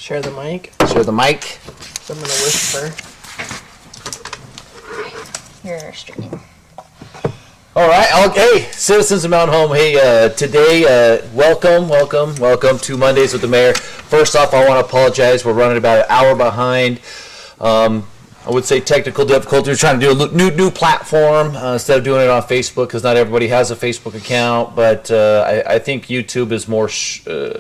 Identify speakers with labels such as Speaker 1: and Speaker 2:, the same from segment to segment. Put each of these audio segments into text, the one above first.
Speaker 1: Share the mic.
Speaker 2: Share the mic.
Speaker 1: I'm going to whisper.
Speaker 3: You're streaming.
Speaker 2: All right. Okay. Citizens of Mount Home. Hey, today, welcome to Mondays with the Mayor. First off, I want to apologize. We're running about an hour behind. I would say technical difficulty. We're trying to do a new platform instead of doing it on Facebook because not everybody has a Facebook account. But I think YouTube is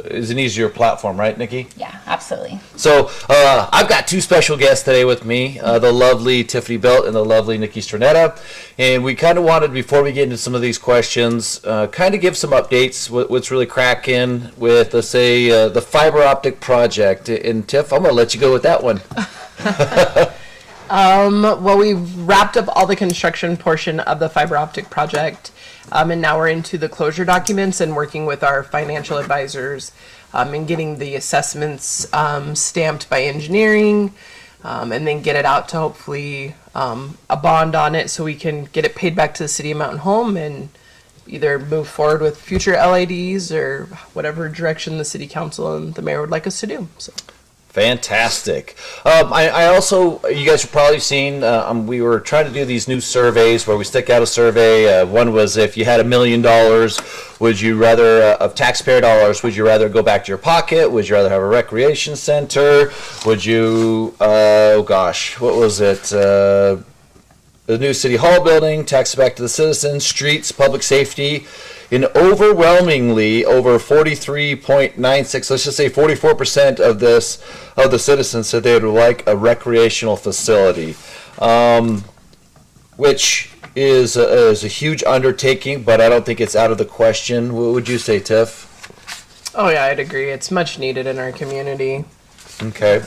Speaker 2: is an easier platform, right, Nikki?
Speaker 3: Yeah, absolutely.
Speaker 2: So I've got two special guests today with me, the lovely Tiffany Belt and the lovely Nikki Stronetta. And we kind of wanted, before we get into some of these questions, kind of give some updates, what's really cracking with, let's say, the fiber optic project. And Tiff, I'm going to let you go with that one.
Speaker 1: Well, we've wrapped up all the construction portion of the fiber optic project, and now we're into the closure documents and working with our financial advisors and getting the assessments stamped by engineering, and then get it out to hopefully a bond on it so we can get it paid back to the city of Mountain Home and either move forward with future LIDs or whatever direction the city council and the mayor would like us to do. So.
Speaker 2: Fantastic. I also, you guys have probably seen, we were trying to do these new surveys where we stick out a survey. One was, if you had $1 million, would you rather, of taxpayer dollars, would you rather go back to your pocket? Would you rather have a recreation center? Would you, what was it? The new city hall building, tax it back to the citizens, streets, public safety. And overwhelmingly, over 43.96, let's just say 44% of the citizens said they would like a recreational facility, which is a huge undertaking, but I don't think it's out of the question. What would you say, Tiff?
Speaker 1: Oh yeah, I'd agree. It's much needed in our community.
Speaker 2: Okay.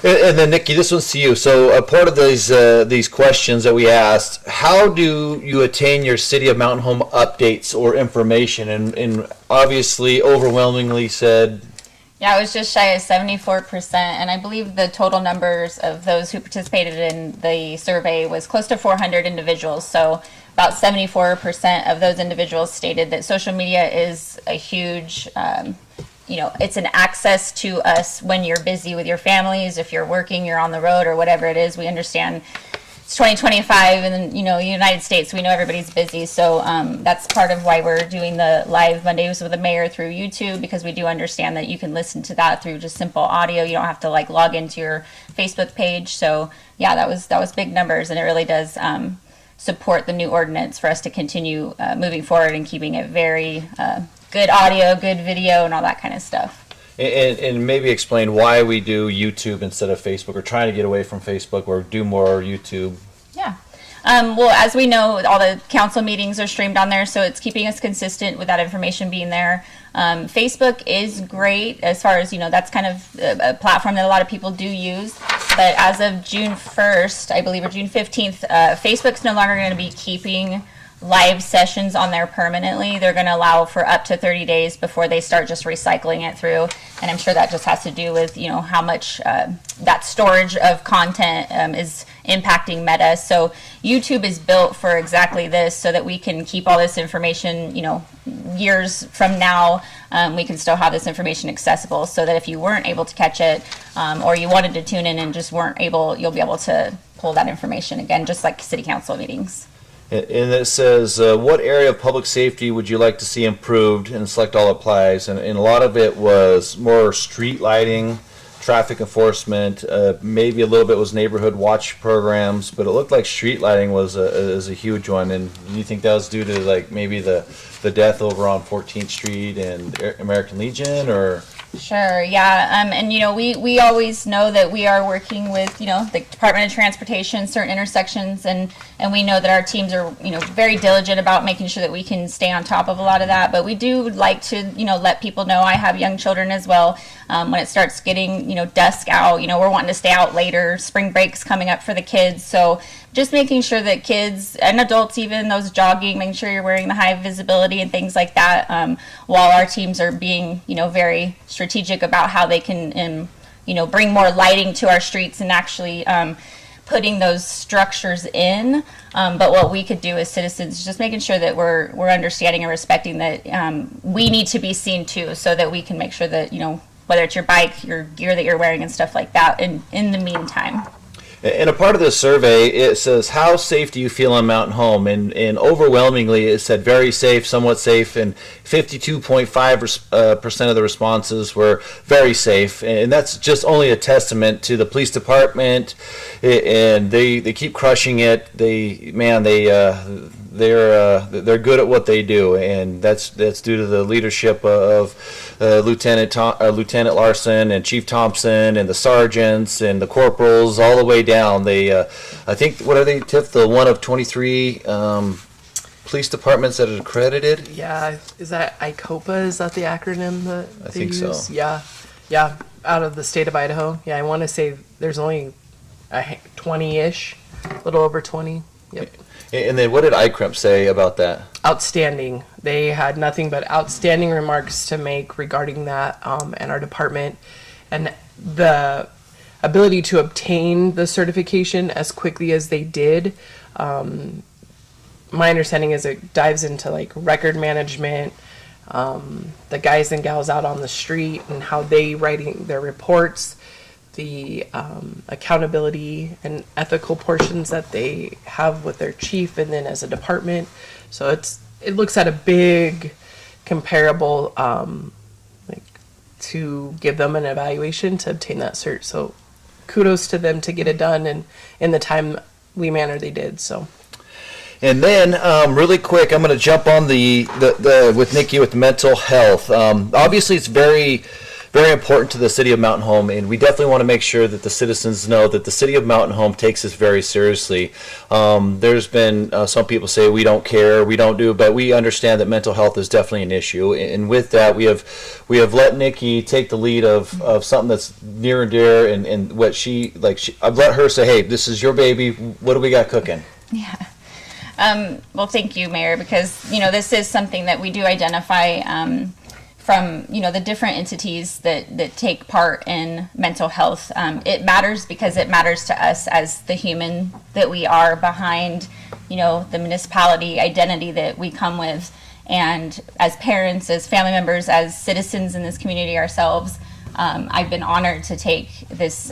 Speaker 2: And then Nikki, this one's to you. So a part of these questions that we asked, how do you attain your City of Mountain Home updates or information? And obviously, overwhelmingly said.
Speaker 3: Yeah, it was just shy of 74%, and I believe the total numbers of those who participated in the survey was close to 400 individuals. So about 74% of those individuals stated that social media is a huge it's an access to us when you're busy with your families, if you're working, you're on the road, or whatever it is. We understand it's 2025 and, the United States, we know everybody's busy. So that's part of why we're doing the live Mondays with the Mayor through YouTube, because we do understand that you can listen to that through just simple audio. You don't have to log into your Facebook page. So yeah, that was big numbers, and it really does support the new ordinance for us to continue moving forward and keeping it very good audio, good video, and all that kind of stuff.
Speaker 2: And maybe explain why we do YouTube instead of Facebook, or trying to get away from Facebook or do more YouTube.
Speaker 3: Yeah. Well, as we know, all the council meetings are streamed on there, so it's keeping us consistent with that information being there. Facebook is great as far as, that's kind of a platform that a lot of people do use. But as of June 1st, I believe, or June 15th, Facebook's no longer going to be keeping live sessions on there permanently. They're going to allow for up to 30 days before they start just recycling it through. And I'm sure that just has to do with, how much that storage of content is impacting Meta. So YouTube is built for exactly this, so that we can keep all this information, years from now, we can still have this information accessible, so that if you weren't able to catch it, or you wanted to tune in and just weren't able, you'll be able to pull that information again, just like city council meetings.
Speaker 2: And it says, what area of public safety would you like to see improved? And select all applies. And a lot of it was more street lighting, traffic enforcement, maybe a little bit was neighborhood watch programs, but it looked like street lighting was a huge one. And you think that was due to maybe the death over on 14th Street and American Legion, or?
Speaker 3: Sure, yeah, and we always know that we are working with the Department of Transportation, certain intersections, and we know that our teams are very diligent about making sure that we can stay on top of a lot of that. But we do like to let people know. I have young children as well. When it starts getting dusk out, we're wanting to stay out later. Spring break's coming up for the kids, so just making sure that kids and adults, even those jogging, making sure you're wearing the high visibility and things like that, while our teams are being very strategic about how they can bring more lighting to our streets and actually putting those structures in. But what we could do as citizens, just making sure that we're understanding and respecting that we need to be seen too, so that we can make sure that whether it's your bike, your gear that you're wearing, and stuff like that. In the meantime.
Speaker 2: And a part of this survey, it says, how safe do you feel on Mountain Home? And overwhelmingly, it said very safe, somewhat safe, and 52.5% of the responses were very safe. And that's just only a testament to the police department, and they keep crushing it. They're good at what they do, and that's due to the leadership of Lieutenant Larson and Chief Thompson and the sergeants and the corporals all the way down. They, I think, what are they, Tiff? The one of 23 police departments that are accredited.
Speaker 1: Yeah, is that ICOPA? Is that the acronym that
Speaker 2: I
Speaker 1: they
Speaker 2: think
Speaker 1: use?
Speaker 2: so.
Speaker 1: Yeah, out of the state of Idaho. Yeah, I want to say there's only 20-ish, a little over 20. Yep.
Speaker 2: And then what did ICRIMP say about that?
Speaker 1: Outstanding. They had nothing but outstanding remarks to make regarding that and our department, and the ability to obtain the certification as quickly as they did. My understanding is it dives into like record management, the guys and gals out on the street and how they writing their reports, the accountability and ethical portions that they have with their chief and then as a department. So it looks at a big comparable to give them an evaluation to obtain that cert. So kudos to them to get it done and in the timely manner they did. So.
Speaker 2: And then, really quick, I'm going to jump on the with Nikki with mental health. Obviously, it's very, very important to the city of Mountain Home, and we definitely want to make sure that the citizens know that the city of Mountain Home takes this very seriously. There's been some people say we don't care, we don't do, but we understand that mental health is definitely an issue. And with that, we have let Nikki take the lead of something that's near and dear, and what I've let her say, hey, this is your baby. What do we got cooking?
Speaker 3: Yeah. Well, thank you, Mayor, because, this is something that we do identify from, the different entities that take part in mental health. It matters because it matters to us as the human that we are behind, the municipality identity that we come with. And as parents, as family members, as citizens in this community ourselves, I've been honored to take this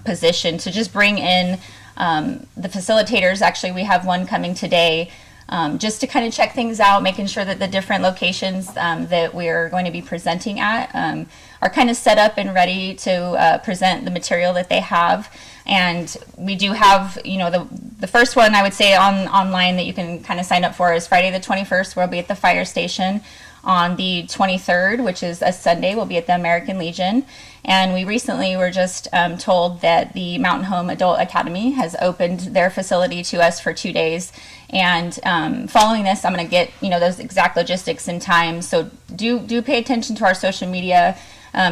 Speaker 3: position to just bring in the facilitators. Actually, we have one coming today just to kind of check things out, making sure that the different locations that we're going to be presenting at are kind of set up and ready to present the material that they have. And we do have, the first one I would say online that you can kind of sign up for is Friday the 21st. We'll be at the fire station. On the 23rd, which is a Sunday, we'll be at the American Legion. And we recently were just told that the Mountain Home Adult Academy has opened their facility to us for 2 days. And following this, I'm going to get those exact logistics and time. So do pay attention to our social media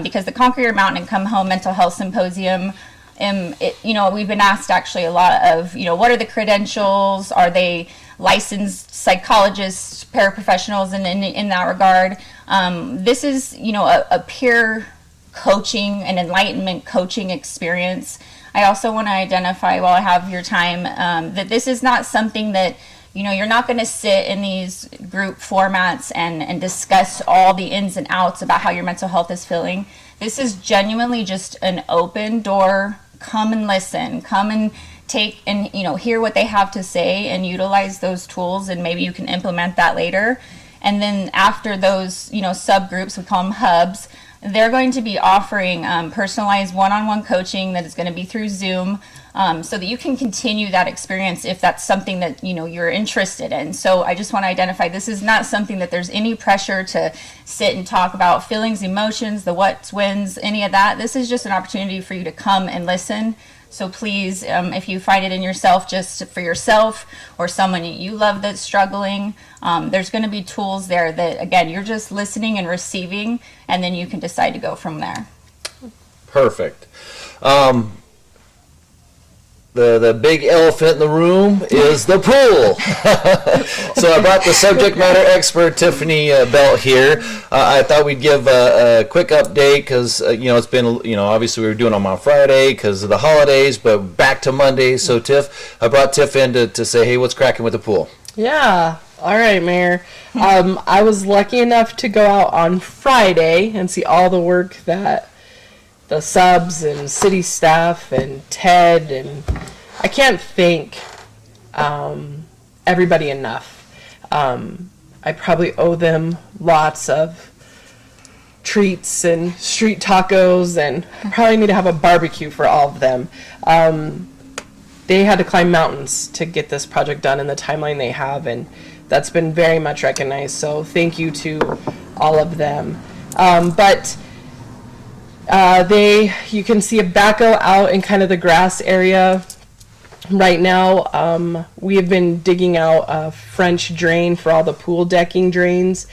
Speaker 3: because the Conquer Your Mountain and Come Home Mental Health Symposium. We've been asked actually a lot of what are the credentials? Are they licensed psychologists, paraprofessionals, and in that regard, this is a peer coaching and enlightenment coaching experience. I also want to identify, while I have your time, that this is not something that you're not going to sit in these group formats and discuss all the ins and outs about how your mental health is feeling. This is genuinely just an open door. Come and listen. Come and take and hear what they have to say and utilize those tools, and maybe you can implement that later. And then after those subgroups, we call them hubs, they're going to be offering personalized one-on-one coaching that is going to be through Zoom, so that you can continue that experience if that's something that you're interested in. So I just want to identify, this is not something that there's any pressure to sit and talk about feelings, emotions, the what's, wins, any of that. This is just an opportunity for you to come and listen. So please, if you find it in yourself, just for yourself or someone you love that's struggling, there's going to be tools there that, again, you're just listening and receiving, and then you can decide to go from there.
Speaker 2: Perfect. The big elephant in the room is the pool. So I brought the subject matter expert, Tiffany Belt, here. I thought we'd give a quick update because, it's been, obviously we were doing them on Friday because of the holidays, but back to Monday. So I brought Tiff in to say, hey, what's cracking with the pool?
Speaker 1: Yeah. All right, Mayor. I was lucky enough to go out on Friday and see all the work that the subs and city staff and Ted, and I can't thank everybody enough. I probably owe them lots of treats and street tacos, and I probably need to have a barbecue for all of them. They had to climb mountains to get this project done in the timeline they have, and that's been very much recognized. So thank you to all of them. You can see a backhoe out in kind of the grass area right now. We have been digging out a French drain for all the pool decking drains.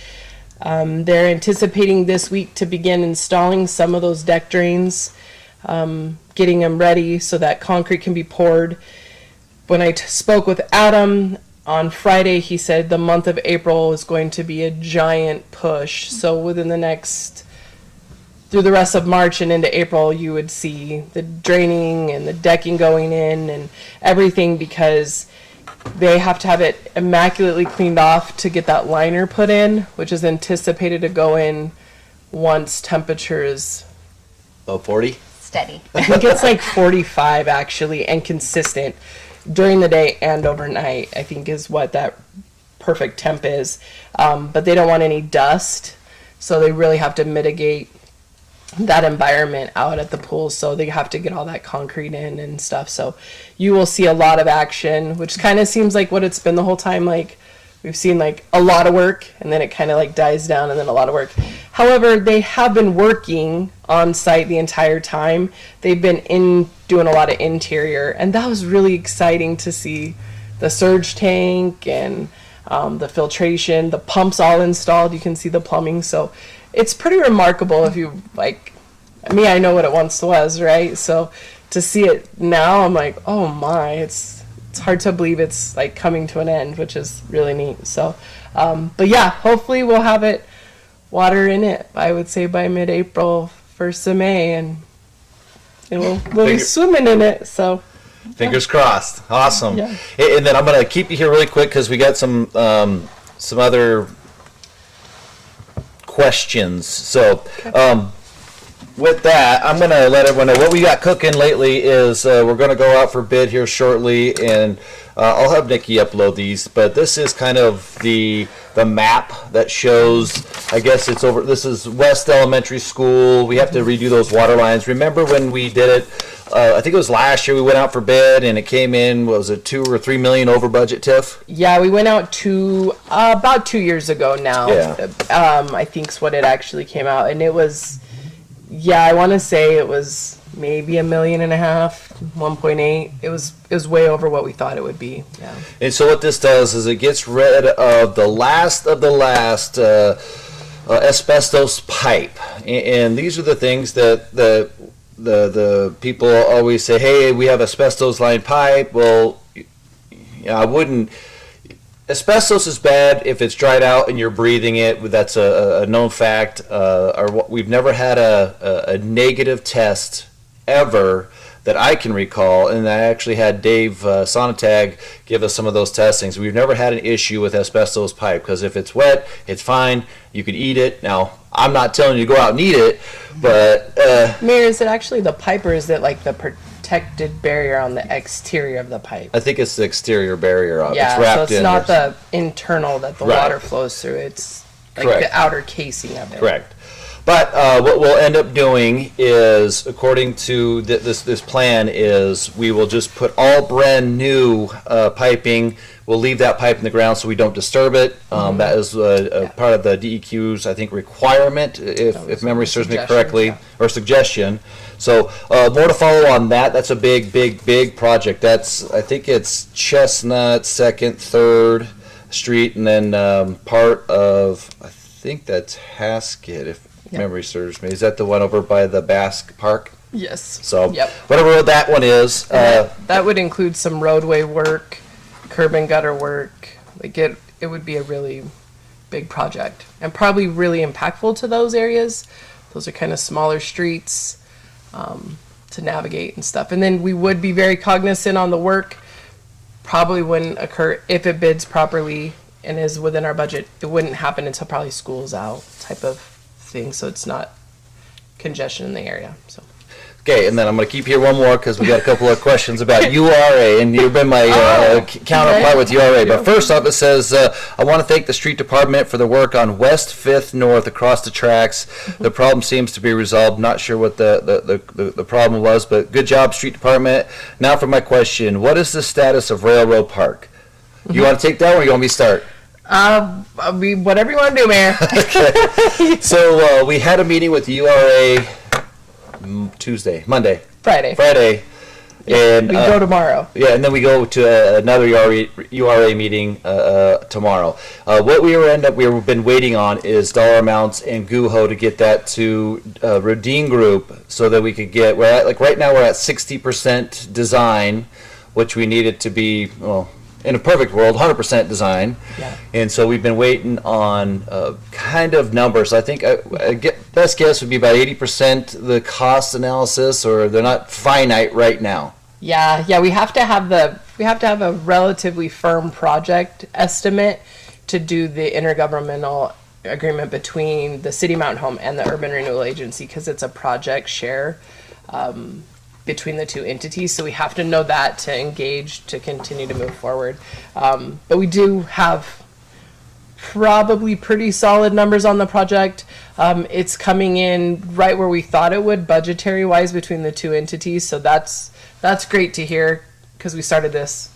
Speaker 1: They're anticipating this week to begin installing some of those deck drains, getting them ready so that concrete can be poured. When I spoke with Adam on Friday, he said the month of April is going to be a giant push. So within the next, through the rest of March and into April, you would see the draining and the decking going in and everything, because they have to have it immaculately cleaned off to get that liner put in, which is anticipated to go in once temperatures,
Speaker 2: Oh, 40?
Speaker 3: Steady.
Speaker 1: I think it's like 45 actually, and consistent during the day and overnight, I think is what that perfect temp is. But they don't want any dust, so they really have to mitigate that environment out at the pool, so they have to get all that concrete in and stuff. So you will see a lot of action, which kind of seems like what it's been the whole time. Like we've seen like a lot of work, and then it kind of like dies down, and then a lot of work. However, they have been working on site the entire time. They've been doing a lot of interior, and that was really exciting to see the surge tank and the filtration, the pumps all installed. You can see the plumbing. So it's pretty remarkable. If you like me, I know what it once was, right? So to see it now, I'm like, oh my, it's hard to believe it's like coming to an end, which is really neat. So but yeah, hopefully we'll have it water in it, I would say by mid-April, 1st of May, and we'll be swimming in it. So
Speaker 2: Fingers crossed. Awesome.
Speaker 1: Yeah.
Speaker 2: And then I'm going to keep you here really quick because we got some other questions. So with that, I'm going to let everyone know what we got cooking lately is we're going to go out for bid here shortly, and I'll have Nikki upload these, but this is kind of the map that shows, I guess it's over, this is West Elementary School. We have to redo those water lines. Remember when we did it, I think it was last year, we went out for bid and it came in, what was it, 2 or 3 million over budget, Tiff?
Speaker 1: yeah, we went out to about 2 years ago now.
Speaker 2: Yeah.
Speaker 1: I think's what it actually came out, and it was, yeah, I want to say it was maybe $1.5 million, 1.8. It was way over what we thought it would be. Yeah.
Speaker 2: And so what this does is it gets rid of the last asbestos pipe, and these are the things that the people always say, hey, we have asbestos lined pipe. Well, I wouldn't. Asbestos is bad if it's dried out and you're breathing it. That's a known fact. We've never had a negative test ever that I can recall, and I actually had Dave Sonatag give us some of those testings. We've never had an issue with asbestos pipe, because if it's wet, it's fine. You can eat it. Now, I'm not telling you to go out and eat it, but...
Speaker 1: Mayor, is it actually the pipe, or is it like the protected barrier on the exterior of the pipe?
Speaker 2: I think it's the exterior barrier.
Speaker 1: Yeah,
Speaker 2: it's wrapped
Speaker 1: so it's
Speaker 2: in
Speaker 1: not
Speaker 2: there.
Speaker 1: the internal that the
Speaker 2: Right.
Speaker 1: water flows through. It's like
Speaker 2: Correct.
Speaker 1: the outer casing of it.
Speaker 2: Correct. But what we'll end up doing is, according to this plan, is we will just put all brand new piping. We'll leave that pipe in the ground so we don't disturb it. That is part of the DEQ's, I think, requirement, if memory serves me
Speaker 1: suggestion,
Speaker 2: correctly,
Speaker 1: yeah.
Speaker 2: or suggestion. So more to follow on that. That's a big project. That's, I think it's Chestnut, 2nd, 3rd Street, and then part of, I think that's Haskett, if memory serves me. Is that the one over by the Basque Park?
Speaker 1: Yes.
Speaker 2: So
Speaker 1: Yep.
Speaker 2: whatever that one is.
Speaker 1: That would include some roadway work, curb and gutter work. Like it would be a really big project, and probably really impactful to those areas. Those are kind of smaller streets to navigate and stuff. And then we would be very cognizant on the work. Probably wouldn't occur if it bids properly and is within our budget. It wouldn't happen until probably school's out type of thing, so it's not congestion in the area. So
Speaker 2: Okay, and then I'm going to keep here one more because we got a couple of questions about URA, and you've been my counterpart with URA. But first off, it says, I want to thank the street department for the work on West 5th North across the tracks. The problem seems to be resolved. Not sure what the problem was, but good job, street department. Now for my question, what is the status of Railroad Park? You want to take that one, or you want me to start?
Speaker 1: Whatever you want to do, Mayor.
Speaker 2: Okay. So we had a meeting with the URA Friday, and
Speaker 1: We go tomorrow.
Speaker 2: yeah, and then we go to another URA meeting tomorrow. What we've been waiting on is dollar amounts and GUHO to get that to Redeem Group so that we could get. Right now we're at 60% design, which we needed to be, well, in a perfect world, 100% design.
Speaker 1: Yeah.
Speaker 2: And so we've been waiting on kind of numbers. I think best guess would be about 80% the cost analysis, or they're not finite right now.
Speaker 1: Yeah, we have to have a relatively firm project estimate to do the intergovernmental agreement between the City Mountain Home and the Urban Renewal Agency, because it's a project share between the two entities. So we have to know that to engage to continue to move forward. But we do have probably pretty solid numbers on the project. It's coming in right where we thought it would, budgetary wise, between the two entities. So that's great to hear, because we started this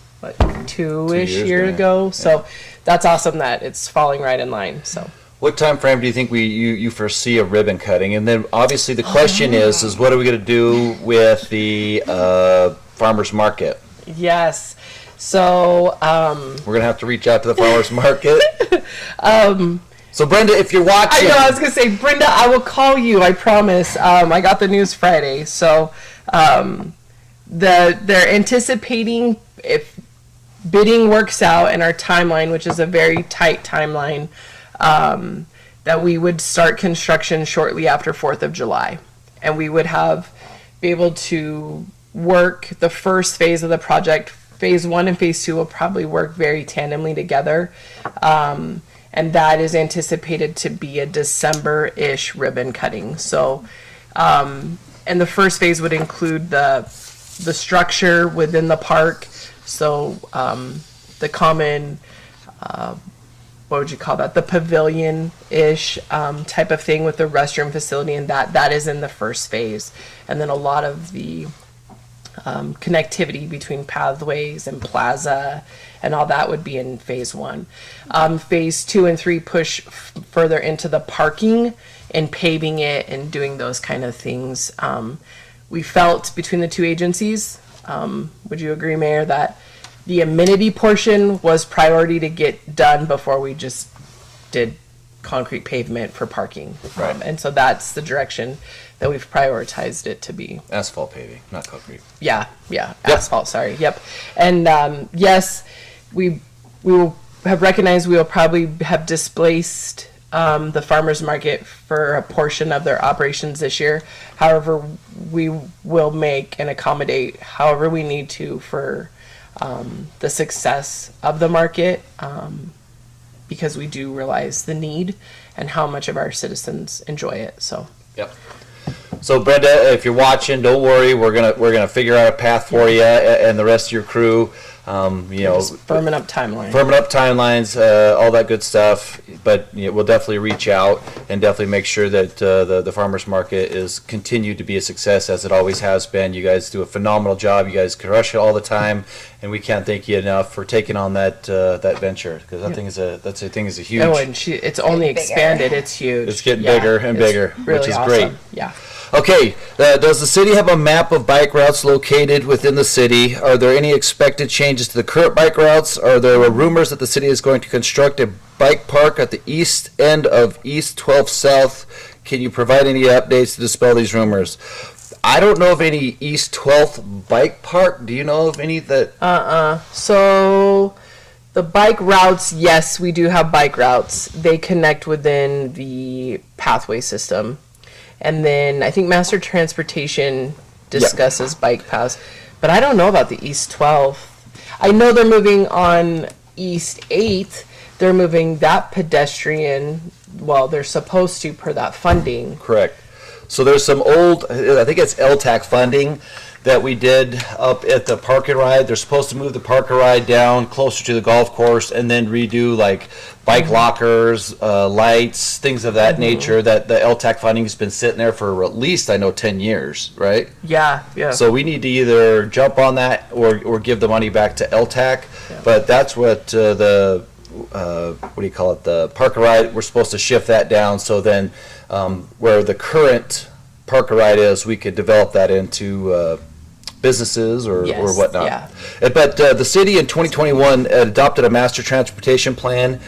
Speaker 1: two-ish years ago. So that's awesome that it's falling right in line. So
Speaker 2: what time frame do you think you foresee a ribbon cutting? And then obviously the question is what are we going to do with the farmers market?
Speaker 1: yes, so
Speaker 2: We're going to have to reach out to the farmers market. So Brenda, if you're
Speaker 1: I
Speaker 2: watching,
Speaker 1: know, I was gonna say, Brenda, I will call you, I promise. I got the news Friday, so they're anticipating, if bidding works out in our timeline, which is a very tight timeline, that we would start construction shortly after 4th of July, and we would be able to work the first phase of the project. Phase 1 and Phase 2 will probably work very tandemly together. And that is anticipated to be a December-ish ribbon cutting. So, and the first phase would include the structure within the park. So, the common, what would you call that? The pavilion-ish type of thing with the restroom facility, and that is in the first phase. And then a lot of the connectivity between pathways and plaza and all that would be in Phase 1. Phase 2 and 3 push further into the parking and paving it and doing those kind of things. We felt between the two agencies, would you agree, Mayor, that the amenity portion was priority to get done before we just did concrete pavement for parking?
Speaker 2: Right.
Speaker 1: And so that's the direction that we've prioritized it to be.
Speaker 2: asphalt paving, not concrete.
Speaker 1: Yeah, asphalt, sorry, yep. And yes, we will have recognized we will probably have displaced the farmers market for a portion of their operations this year. However, we will make and accommodate however we need to for the success of the market, because we do realize the need and how much of our citizens enjoy it. So
Speaker 2: Yep. So Brenda, if you're watching, don't worry. We're gonna figure out a path for you and the rest of your crew.
Speaker 1: just firming up timeline.
Speaker 2: Firming up timelines, all that good stuff. But we'll definitely reach out and definitely make sure that the farmers market is continued to be a success as it always has been. You guys do a phenomenal job. You guys crush it all the time, and we can't thank you enough for taking on that venture, because that thing is a huge.
Speaker 1: Oh, and it's only
Speaker 3: Bigger.
Speaker 1: expanded. It's huge.
Speaker 2: It's getting
Speaker 1: Yeah,
Speaker 2: bigger and
Speaker 1: it's
Speaker 2: bigger,
Speaker 1: really
Speaker 2: which is
Speaker 1: awesome.
Speaker 2: great.
Speaker 1: Yeah.
Speaker 2: Okay, does the city have a map of bike routes located within the city? Are there any expected changes to the current bike routes? Are there rumors that the city is going to construct a bike park at the east end of East 12th South? Can you provide any updates to dispel these rumors? I don't know of any East 12th bike park. Do you know of any that?
Speaker 1: So the bike routes, yes, we do have bike routes. They connect within the pathway system. And then I think Master Transportation discusses bike paths. But I don't know about the East 12th. I know they're moving on East 8th. They're moving that pedestrian, well, they're supposed to per that funding.
Speaker 2: Correct. So there's some old, I think it's LTAC funding that we did up at the park and ride. They're supposed to move the park and ride down closer to the golf course and then redo like bike lockers, lights, things of that nature. That the LTAC funding has been sitting there for at least, I know, 10 years, right?
Speaker 1: Yeah.
Speaker 2: So we need to either jump on that or give the money back to LTAC.
Speaker 1: Yeah.
Speaker 2: But that's what the what do you call it? The park and ride. We're supposed to shift that down. So then, where the current park and ride is, we could develop that into businesses or
Speaker 1: Yes,
Speaker 2: whatnot.
Speaker 1: yeah.
Speaker 2: But the city in 2021 adopted a master transportation plan.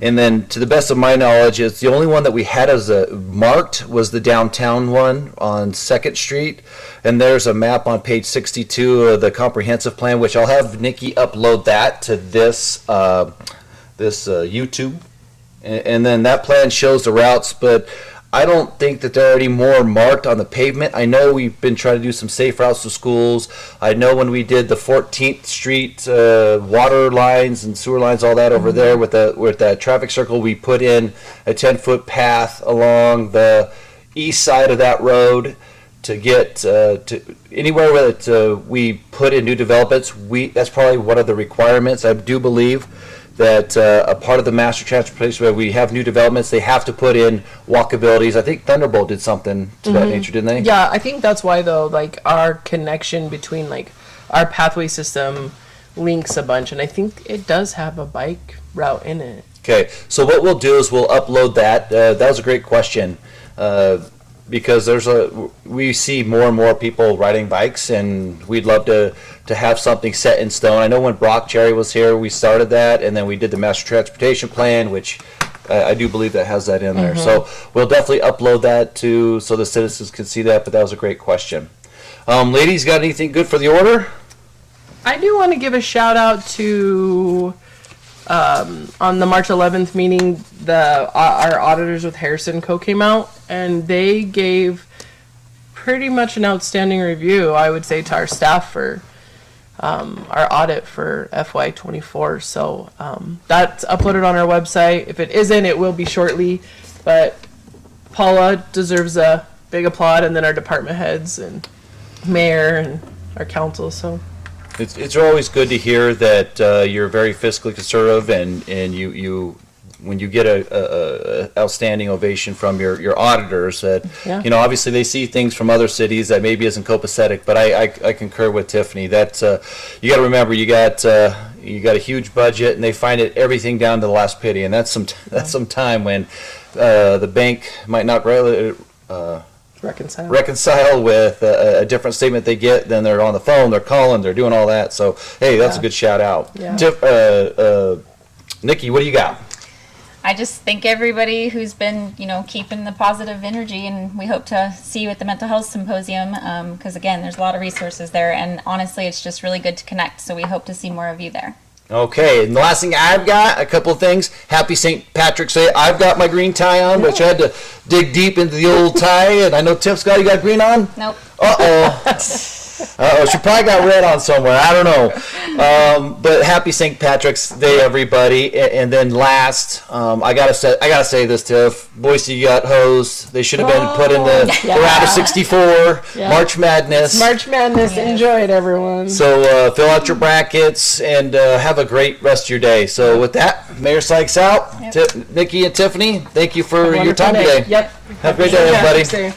Speaker 2: And then, to the best of my knowledge, it's the only one that we had as a marked was the downtown one on 2nd Street. And there's a map on page 62 of the comprehensive plan, which I'll have Nikki upload that to this YouTube. And then that plan shows the routes, but I don't think that there are any more marked on the pavement. I know we've been trying to do some safe routes to schools. I know when we did the 14th Street water lines and sewer lines, all that over there with that traffic circle, we put in a 10-foot path along the east side of that road to get to anywhere that we put in new developments. That's probably one of the requirements. I do believe that a part of the master transportation where we have new developments, they have to put in walkabilities. I think Thunderbolt did something to that nature, didn't they?
Speaker 1: Yeah, I think that's why though, like our connection between like our pathway system links a bunch, and I think it does have a bike route in it.
Speaker 2: Okay, so what we'll do is we'll upload that. That was a great question. Because we see more and more people riding bikes, and we'd love to have something set in stone. I know when Brock Cherry was here, we started that, and then we did the master transportation plan, which I do believe that has that in there. So we'll definitely upload that so the citizens can see that. But that was a great question. Ladies, got anything good for the order?
Speaker 1: I do want to give a shout out to on the March 11th meeting, our auditors with Harrison Co. came out, and they gave pretty much an outstanding review, I would say, to our staff for our audit for FY24. So that's uploaded on our website. If it isn't, it will be shortly. But Paula deserves a big applaud, and then our department heads and mayor and our council. So
Speaker 2: It's always good to hear that you're very fiscally conservative, and you when you get a outstanding ovation from your auditors, that obviously they see things from other cities that maybe isn't copacetic. But I concur with Tiffany that you got to remember you got a huge budget, and they find it everything down to the last penny, and that's some time when the bank might not really reconcile with a different statement they get. Then they're on the phone, they're calling, they're doing all that. So hey, that's a good shout out. Nikki, what do you got?
Speaker 3: I just thank everybody who's been, keeping the positive energy, and we hope to see you at the Mental Health Symposium, because again, there's a lot of resources there, and honestly, it's just really good to connect, so we hope to see more of you there.
Speaker 2: Okay, and the last thing I've got, a couple of things. Happy St. Patrick's Day. I've got my green tie on, which I had to dig deep into the old tie, and I know Tiff's got, you got green on?
Speaker 3: Nope.
Speaker 2: Uh-oh, she probably got red on somewhere. I don't know. But happy St. Patrick's Day, everybody. And then last, I gotta say this, Tiff. Boise got hosed. They should have been put in the round of 64. March Madness.
Speaker 1: March Madness. Enjoy it, everyone.
Speaker 2: So fill out your brackets and have a great rest of your day. So with that, Mayor Sykes out. Nikki and Tiffany, thank you for your time today.
Speaker 1: Yep.
Speaker 2: Have a great day, everybody.